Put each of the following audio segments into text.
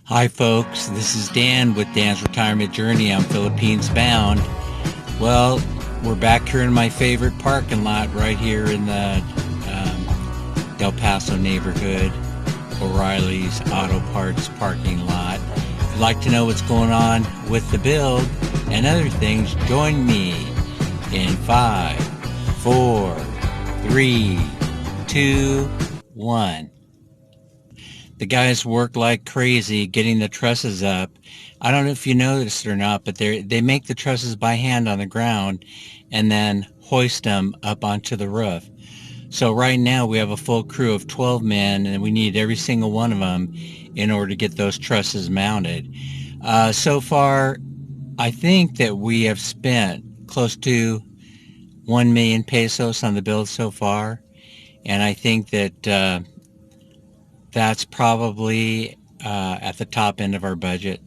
Hi, folks. This is Dan with Dan's Retirement Journey. I'm Philippines bound. Well, we're back here in my favorite parking lot right here in the Del Paso neighborhood, O'Reilly's Auto Parts parking lot. If you'd like to know what's going on with the build and other things, join me in 5, 4, 3, 2, 1. The guys work like crazy getting the trusses up. I don't know if you noticed or not, but they make the trusses by hand on the ground and then hoist them up onto the roof. So right now we have a full crew of 12 men, and we need every single one of them in order to get those trusses mounted. So far, I think that we have spent close to 1 million pesos on the build so far, and I think that that's probably at the top end of our budget.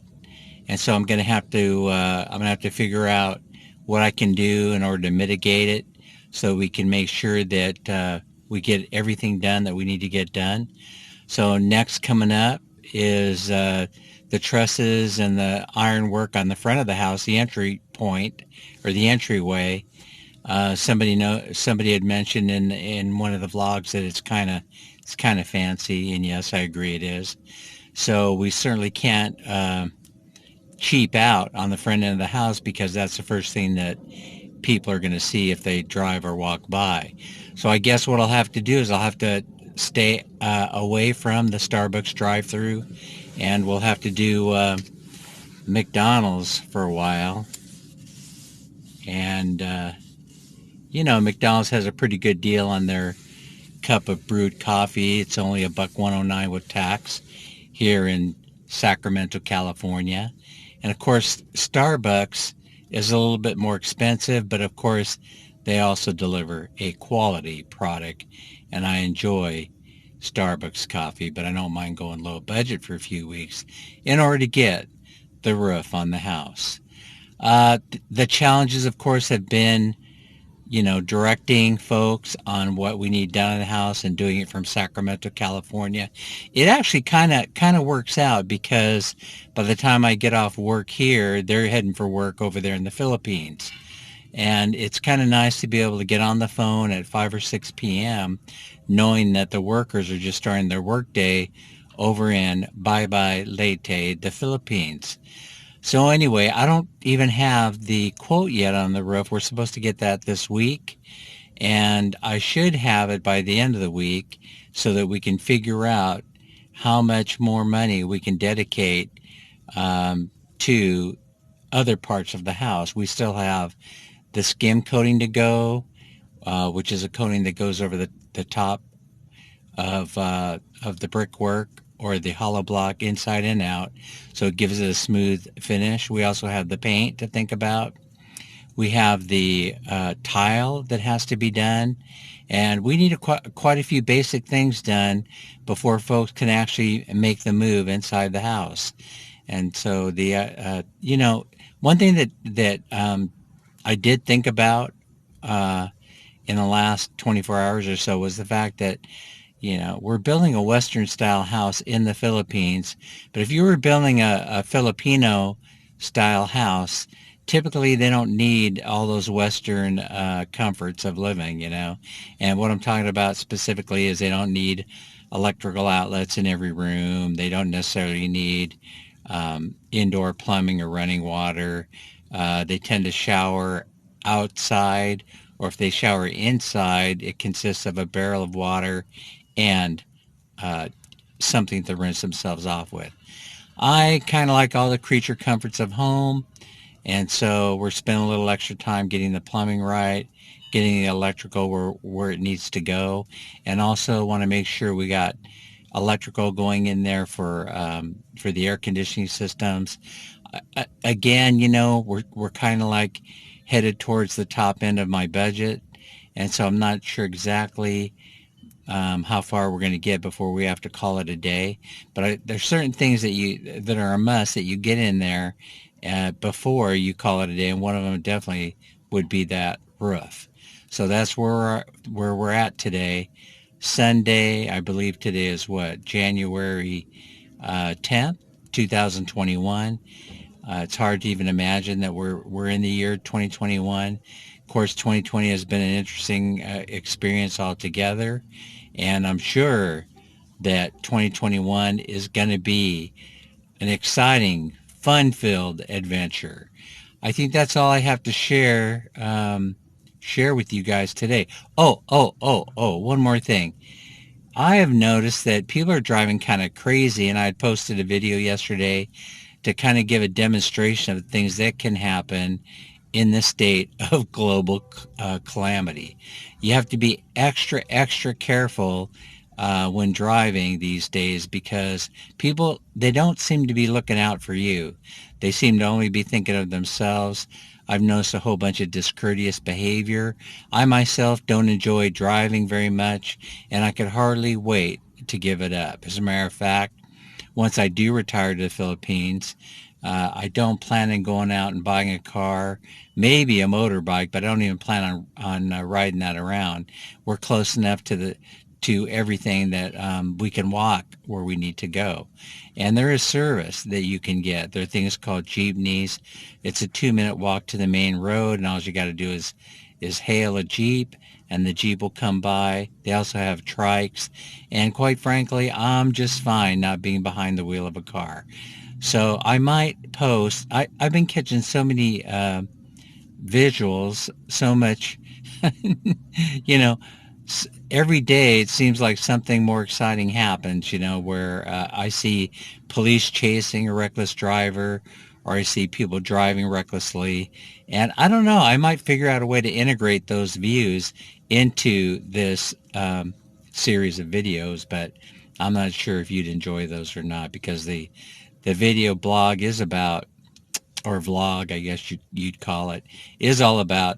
And so I'm going to have to figure out what I can do in order to mitigate it, so we can make sure that we get everything done that we need to get done. So next coming up is the trusses and the ironwork on the front of the house, the entry point or the entryway. Somebody had mentioned in one of the vlogs that it's kind of fancy, and yes, I agree it is. So we certainly can't cheap out on the front end of the house, because that's the first thing that people are going to see if they drive or walk by. So I guess what I'll have to do is I'll have to stay away from the Starbucks drive-through, and we'll have to do McDonald's for a while. And McDonald's has a pretty good deal on their cup of brewed coffee. It's only a buck 109 with tax here in Sacramento, California. And of course, Starbucks is a little bit more expensive, but of course, they also deliver a quality product, and I enjoy Starbucks coffee, but I don't mind going low budget for a few weeks in order to get the roof on the house. The challenges, of course, have been directing folks on what we need done in the house and doing it from Sacramento, California. It actually kind of works out, because by the time I get off work here, they're heading for work over there in the Philippines. And it's kind of nice to be able to get on the phone at 5 or 6 p.m. knowing that the workers are just starting their workday over in Baybay, Leyte, the Philippines. So anyway, I don't even have the quote yet on the roof. We're supposed to get that this week, and I should have it by the end of the week, so that we can figure out how much more money we can dedicate to other parts of the house. We still have the skim coating to go, which is a coating that goes over the top of the brickwork or the hollow block inside and out, so it gives it a smooth finish. We also have the paint to think about. We have the tile that has to be done, and we need quite a few basic things done before folks can actually make the move inside the house. And so one thing that I did think about in the last 24 hours or so was the fact that we're building a Western style house in the Philippines, but if you were building a Filipino style house, typically they don't need all those Western comforts of living, And what I'm talking about specifically is they don't need electrical outlets in every room. They don't necessarily need indoor plumbing or running water. They tend to shower outside, or if they shower inside, it consists of a barrel of water and something to rinse themselves off with. I kind of like all the creature comforts of home, and so we're spending a little extra time getting the plumbing right, getting the electrical where it needs to go, and also want to make sure we got electrical going in there for the air conditioning systems. Again, we're kind of like headed towards the top end of my budget, and so I'm not sure exactly how far we're going to get before we have to call it a day. But there's certain things that are a must that you get in there before you call it a day, and one of them definitely would be that roof. So that's where we're at today. Sunday, I believe today is what, January 10th, 2021. It's hard to even imagine that we're in the year 2021. Of course, 2020 has been an interesting experience altogether, and I'm sure that 2021 is going to be an exciting, fun-filled adventure. I think that's all I have to share with you guys today. Oh, one more thing. I have noticed that people are driving kind of crazy, and I had posted a video yesterday to kind of give a demonstration of things that can happen in this state of global calamity. You have to be extra careful when driving these days, because people, they don't seem to be looking out for you. They seem to only be thinking of themselves. I've noticed a whole bunch of discourteous behavior. I myself don't enjoy driving very much, and I could hardly wait to give it up. As a matter of fact, once I do retire to the Philippines, I don't plan on going out and buying a car, maybe a motorbike, but I don't even plan on riding that around. We're close enough to everything that we can walk where we need to go. And there is service that you can get. There are things called jeepneys. It's a 2-minute walk to the main road, and all you got to do is hail a Jeep, and the Jeep will come by. They also have trikes, and quite frankly, I'm just fine not being behind the wheel of a car. So I might post. I've been catching so many visuals, so much, you know, every day it seems like something more exciting happens, where I see police chasing a reckless driver, or I see people driving recklessly. And I don't know, I might figure out a way to integrate those views into this series of videos, but I'm not sure if you'd enjoy those or not, because the video blog is about, or vlog, I guess you'd call it, is all about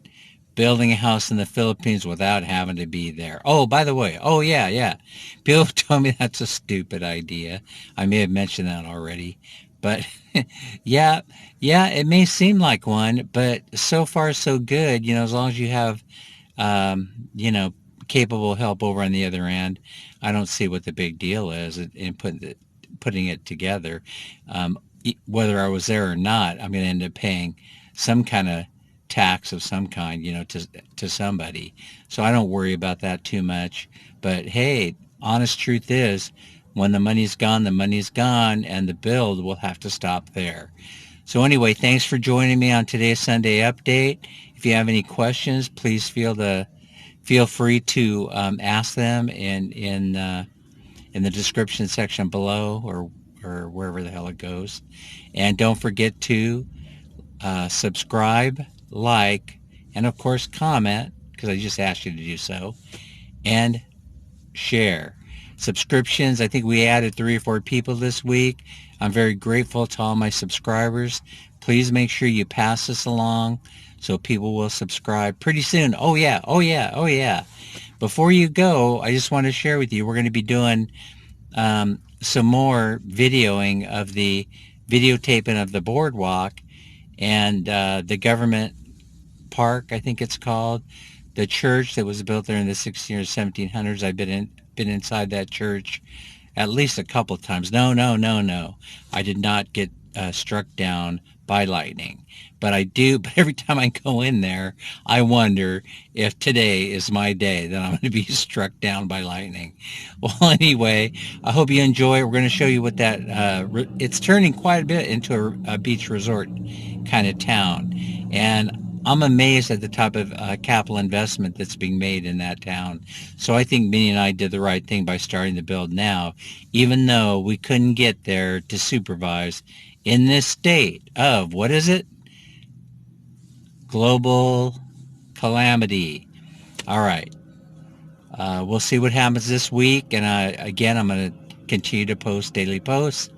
building a house in the Philippines without having to be there. Oh, by the way, yeah. People told me that's a stupid idea. I may have mentioned that already. But yeah, it may seem like one, but so far so good. As long as you have, capable help over on the other end, I don't see what the big deal is in putting it together. Whether I was there or not, I'm going to end up paying some kind of tax of some kind, to somebody. So I don't worry about that too much. But hey, honest truth is, when the money's gone, and the build will have to stop there. So anyway, thanks for joining me on today's Sunday update. If you have any questions, please feel free to ask them in the description section below, or wherever the hell it goes. And don't forget to subscribe, like, and of course comment, because I just asked you to do so, and share. Subscriptions, I think we added 3 or 4 people this week. I'm very grateful to all my subscribers. Please make sure you pass this along so people will subscribe pretty soon. Oh yeah. Before you go, I just want to share with you, we're going to be doing some more videoing of the videotaping of the boardwalk and the government park, I think it's called, the church that was built there in the 1600s or 1700s. I've been inside that church at least a couple of times. No. I did not get struck down by lightning. But every time I go in there, I wonder if today is my day that I'm going to be struck down by lightning. Well, anyway, I hope you enjoy it. We're going to show you what that, it's turning quite a bit into a beach resort kind of town. And I'm amazed at the type of capital investment that's being made in that town. So I think Minnie and I did the right thing by starting the build now, even though we couldn't get there to supervise in this state of, what is it? Global calamity. All right. We'll see what happens this week. And again, I'm going to continue to post daily posts,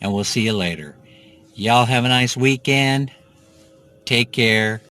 and we'll see you later. Y'all have a nice weekend. Take care.